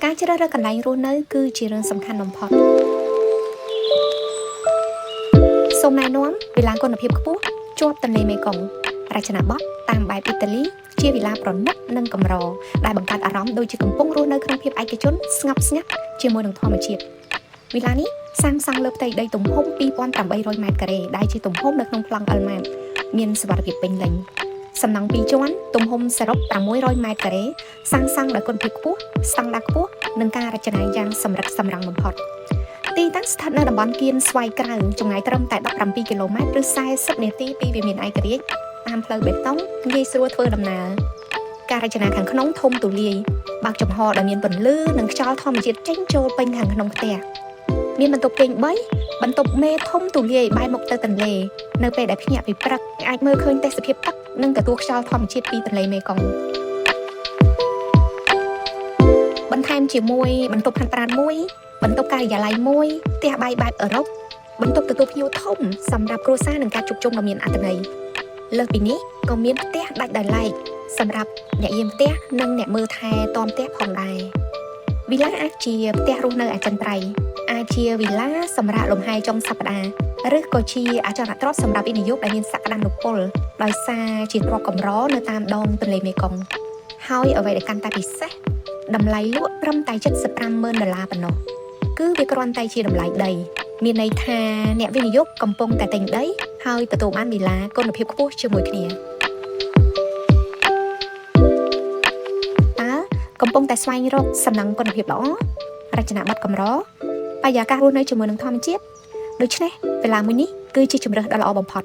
ការជ្រើសរើសកន្លែងរស់នៅគឺជារឿងសំខាន់បំផុតសូមណែនាំវិឡាគុណភាពខ្ពស់ជាប់ទន្លេមេគង្គរចនាបថតាមបែបអ៊ីតាលីជាវិឡាប្រណិតនិងកម្រដែលបង្កើតអារម្មណ៍ដូចជាកំពុងរស់នៅក្នុងភាពឯកជនស្ងប់ស្ងាត់ជាមួយនឹងធម្មជាតិវិឡានេះសាងសង់លើផ្ទៃដីទំហំ 2800 ម៉ែត្រការ៉េដែលជាទំហំនៅក្នុងប្លង់អិលម៉ាតមានសុវត្ថិភាពពេញលេញសំណង់2ជាន់ទំហំសរុប600ម៉ែត្រការ៉េសាងសង់ដោយគុណភាពខ្ពស់ស្តង់ដារខ្ពស់និងការរចនាយ៉ាងសម្រិតសម្រាំងបំផុតទីតាំងស្ថិតនៅតំបន់គៀនស្វាយក្រៅចម្ងាយត្រឹមតែ17គីឡូម៉ែត្រឬ40នាទីពីវិមានឯករាជ្យតាមផ្លូវបេតុងងាយស្រួលធ្វើដំណើរការរចនាខាងក្នុងធំទូលាយបើកចំហដែលមានពន្លឺនិងខ្យល់ធម្មជាតិចេញចូលពេញខាងក្នុងផ្ទះមានបន្ទប់គេង3បន្ទប់មេធំទូលាយបែរមុខទៅទន្លេនៅពេលដែលភ្ញាក់ពីព្រឹកអាចមើលឃើញទេសភាពទឹកនិងទទួលខ្យល់ធម្មជាតិពីទន្លេមេគង្គបន្ថែមជាមួយបន្ទប់ហាត់ប្រាណមួយបន្ទប់ការិយាល័យមួយផ្ទះបាយបែបអឺរ៉ុបបន្ទប់ទទួលភ្ញៀវធំសម្រាប់គ្រួសារនិងការជួបជុំដ៏មានអត្ថន័យលើសពីនេះក៏មានផ្ទះដាច់ដោយឡែកសម្រាប់អ្នកយាមផ្ទះនិងអ្នកមើលថែទាំផ្ទះផងដែរវិឡាអាចជាផ្ទះរស់នៅអចិន្ត្រៃយ៍អាចជាវិឡាសម្រាប់លំហែចុងសប្តាហ៍ឬក៏ជាអចលនទ្រព្យសម្រាប់វិនិយោគដែលមានសក្តានុពលដោយសារជាទ្រព្យកម្រនៅតាមដងទន្លេមេគង្គហើយអ្វីដែលកាន់តែពិសេសតម្លៃលក់ត្រឹមតែ$75,000ប៉ុណ្ណោះគឺវាគ្រាន់តែជាតម្លៃដីមានន័យថាអ្នកវិនិយោគកំពុងតែទិញដីហើយទទួលបានវិឡាគុណភាពខ្ពស់ជាមួយគ្នាកំពុងតែស្វែងរកសំណង់គុណភាពល្អរចនាបថកម្របរិយាកាសរស់នៅជាមួយនឹងធម្មជាតិដូច្នេះវិឡាមួយនេះគឺជាជម្រើសដ៏ល្អបំផុត